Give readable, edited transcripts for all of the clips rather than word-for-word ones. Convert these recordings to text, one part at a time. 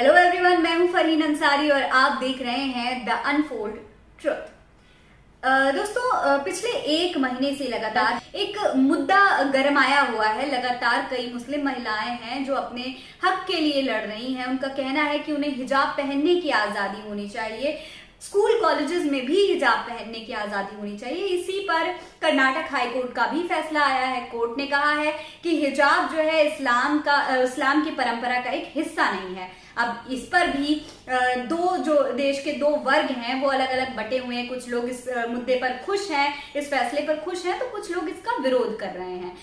Hello everyone, मैं हूं फरहीन अंसारी और आप देख रहे हैं द अनफोल्ड ट्रुथ। दोस्तों, पिछले एक महीने से लगातार एक मुद्दा गरमाया हुआ है। लगातार कई मुस्लिम महिलाएं हैं जो अपने हक के लिए लड़ रही हैं। उनका कहना है कि उन्हें हिजाब पहनने की आजादी होनी चाहिए, स्कूल कॉलेजेस में भी हिजाब पहनने की आजादी होनी चाहिए। इसी पर कर्नाटक हाई कोर्ट का भी फैसला आया है। कोर्ट ने कहा है कि हिजाब जो है इस्लाम की परंपरा का एक हिस्सा नहीं है। अब इस पर भी देश के दो वर्ग हैं वो अलग अलग बटे हुए हैं। कुछ लोग इस मुद्दे पर खुश हैं, इस फैसले पर खुश हैं, तो कुछ लोग इसका विरोध कर रहे हैं।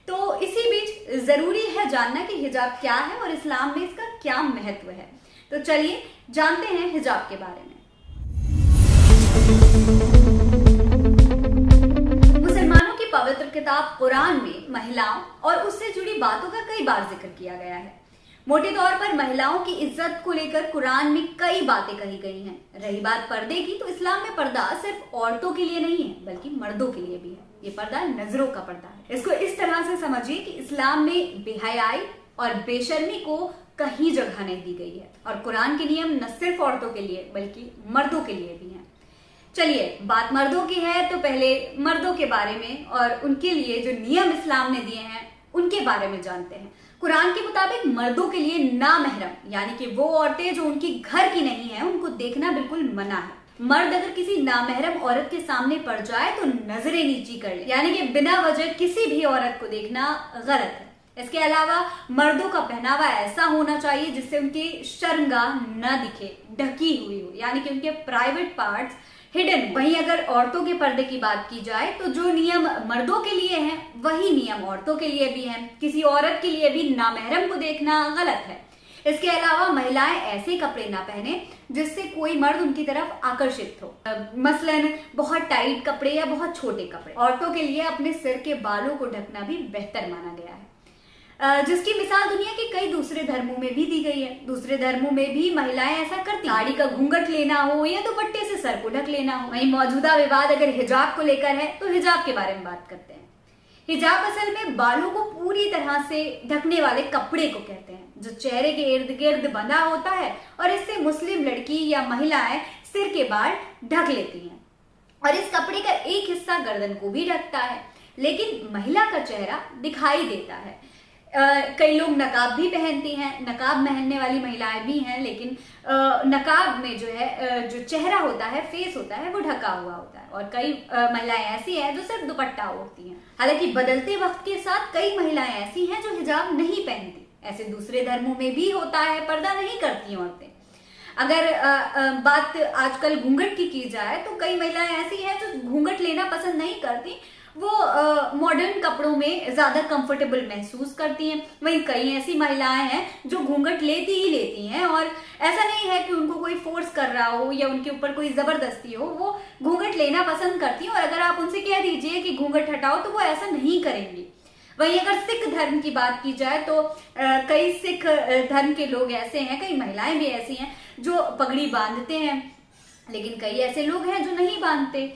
तो इसी बीच जरूरी है जानना कि हिजाब क्या है और इस्लाम में इसका क्या महत्व है। तो चलिए जानते हैं हिजाब के बारे में। मुसलमानों की पवित्र किताब कुरान में महिलाओं और उससे जुड़ी बातों का कई बार जिक्र किया गया है। मोटे तौर पर महिलाओं की इज्जत को लेकर कुरान में कई बातें कही गई हैं। रही बात पर्दे की, तो इस्लाम में पर्दा सिर्फ औरतों के लिए नहीं है बल्कि मर्दों के लिए भी है। ये पर्दा नजरों का पर्दा है। इसको इस तरह से समझिए कि इस्लाम में बेहयाई और बेशर्मी को कहीं जगह नहीं दी गई है और कुरान के नियम न सिर्फ औरतों के लिए बल्कि मर्दों के लिए भी हैं। चलिए, बात मर्दों की है तो पहले मर्दों के बारे में और उनके लिए जो नियम इस्लाम ने दिए हैं उनके बारे में जानते हैं। कुरान के मुताबिक मर्दों के लिए नामहरम यानी कि वो औरतें जो उनकी घर की नहीं है उनको देखना बिल्कुल मना है। मर्द अगर किसी नामहरम औरत के सामने पड़ जाए तो नजरें नीची कर ले, यानी कि बिना वजह किसी भी औरत को देखना गलत है। इसके अलावा मर्दों का पहनावा ऐसा होना चाहिए जिससे उनकी शर्मगाह न दिखे, ढकी हुई हो, यानी कि उनके प्राइवेट पार्ट्स हिडन। वहीं अगर औरतों के पर्दे की बात की जाए तो जो नियम मर्दों के लिए हैं वही नियम औरतों के लिए भी हैं। किसी औरत के लिए भी नामहरम को देखना गलत है। इसके अलावा महिलाएं ऐसे कपड़े ना पहने जिससे कोई मर्द उनकी तरफ आकर्षित हो, मसलन बहुत टाइट कपड़े या बहुत छोटे कपड़े। औरतों के लिए अपने सिर के बालों को ढकना भी बेहतर माना गया है, जिसकी मिसाल दुनिया के कई दूसरे धर्मों में भी दी गई है। दूसरे धर्मों में भी महिलाएं ऐसा करती हैं। साड़ी का घूंघट लेना हो या दुपट्टे से सर को ढक लेना हो। वहीं मौजूदा विवाद अगर हिजाब को लेकर है तो हिजाब के बारे में बात करते हैं। हिजाब असल में बालों को पूरी तरह से ढकने वाले कपड़े को कहते हैं जो चेहरे के इर्द गिर्द बंधा होता है और इससे मुस्लिम लड़की या महिलाएं सिर के बाल ढक लेती हैं और इस कपड़े का एक हिस्सा गर्दन को भी ढकता है, लेकिन महिला का चेहरा दिखाई देता है। कई लोग नकाब भी पहनती हैं, नकाब पहनने वाली महिलाएं भी हैं, लेकिन नकाब में जो है जो चेहरा होता है, फेस होता है, वो ढका हुआ होता है। और कई महिलाएं ऐसी हैं जो सिर्फ दुपट्टा ओढ़ती हैं। हालांकि बदलते वक्त के साथ कई महिलाएं ऐसी हैं जो हिजाब नहीं पहनती। ऐसे दूसरे धर्मों में भी होता है, पर्दा नहीं करती औरतें। अगर बात आजकल घूंघट की जाए तो कई महिलाएं ऐसी हैं जो घूंघट लेना पसंद नहीं करती, वो मॉडर्न कपड़ों में ज्यादा कंफर्टेबल महसूस करती हैं। वहीं कई ऐसी महिलाएं हैं जो घूंघट लेती ही लेती हैं और ऐसा नहीं है कि उनको कोई फोर्स कर रहा हो या उनके ऊपर कोई जबरदस्ती हो, वो घूंघट लेना पसंद करती हैं। और अगर आप उनसे कह दीजिए कि घूंघट हटाओ तो वो ऐसा नहीं करेंगी। वहीं अगर सिख धर्म की बात की जाए तो कई सिख धर्म के लोग ऐसे हैं, कई महिलाएं भी ऐसी हैं जो पगड़ी बांधते हैं, लेकिन कई ऐसे लोग हैं जो नहीं बांधते।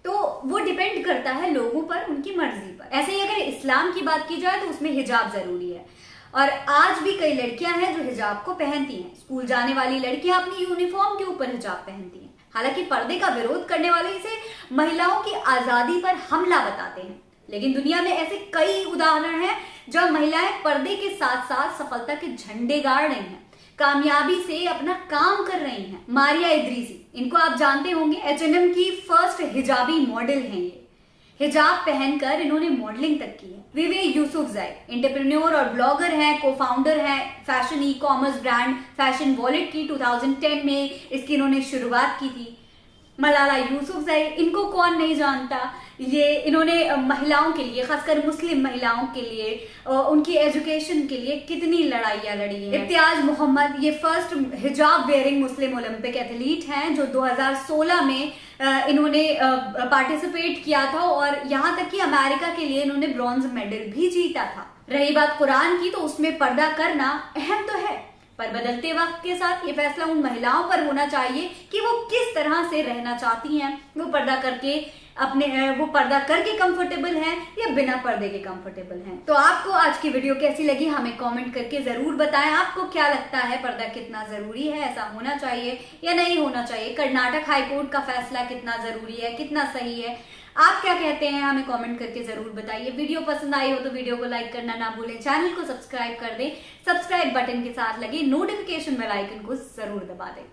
तो वो डिपेंड करता है लोगों पर, उनकी मर्जी पर। ऐसे ही अगर इस्लाम की बात की जाए तो उसमें हिजाब जरूरी है और आज भी कई लड़कियां हैं जो हिजाब को पहनती हैं। स्कूल जाने वाली लड़कियां अपनी यूनिफॉर्म के ऊपर हिजाब पहनती हैं। हालांकि पर्दे का विरोध करने वाले इसे महिलाओं की आजादी पर हमला बताते हैं, लेकिन दुनिया में ऐसे कई उदाहरण हैं जब महिलाएं पर्दे के साथ साथ सफलता के झंडे गाड़ रही हैं, कामयाबी से अपना काम कर रही हैं। मारिया इदरीसी, इनको आप जानते होंगे, H&M की फर्स्ट हिजाबी मॉडल हैं। ये हिजाब पहनकर इन्होंने मॉडलिंग तक की है। विवेक यूसुफजई एंटरप्रेन्योर और ब्लॉगर हैं, को फाउंडर हैं fashion e commerce brand fashion wallet की। 2010 में इसकी इन्होंने शुरुआत की थी। मलाला यूसुफजई, इनको कौन नहीं जानता। ये इन्होंने महिलाओं के लिए, खासकर मुस्लिम महिलाओं के लिए, उनकी एजुकेशन के लिए कितनी लड़ाइयां लड़ी हैं। इम्तियाज मोहम्मद, ये फर्स्ट हिजाब वेयरिंग मुस्लिम ओलंपिक एथलीट हैं जो 2016 में इन्होंने पार्टिसिपेट किया था और यहाँ तक कि अमेरिका के लिए इन्होंने ब्रॉन्ज मेडल भी जीता था। रही बात कुरान की, तो उसमें पर्दा करना अहम तो है, पर बदलते वक्त के साथ ये फैसला उन महिलाओं पर होना चाहिए कि वो किस तरह से रहना चाहती हैं। वो पर्दा करके वो पर्दा करके कंफर्टेबल हैं या बिना पर्दे के कंफर्टेबल हैं। तो आपको आज की वीडियो कैसी लगी हमें कमेंट करके जरूर बताएं। आपको क्या लगता है पर्दा कितना जरूरी है, ऐसा होना चाहिए या नहीं होना चाहिए? कर्नाटक हाईकोर्ट का फैसला कितना जरूरी है, कितना सही है? आप क्या कहते हैं हमें कमेंट करके जरूर बताइए। वीडियो पसंद आई हो तो वीडियो को लाइक करना ना भूलें, चैनल को सब्सक्राइब कर दें, सब्सक्राइब बटन के साथ लगे नोटिफिकेशन बेल आइकन को जरूर दबा दें।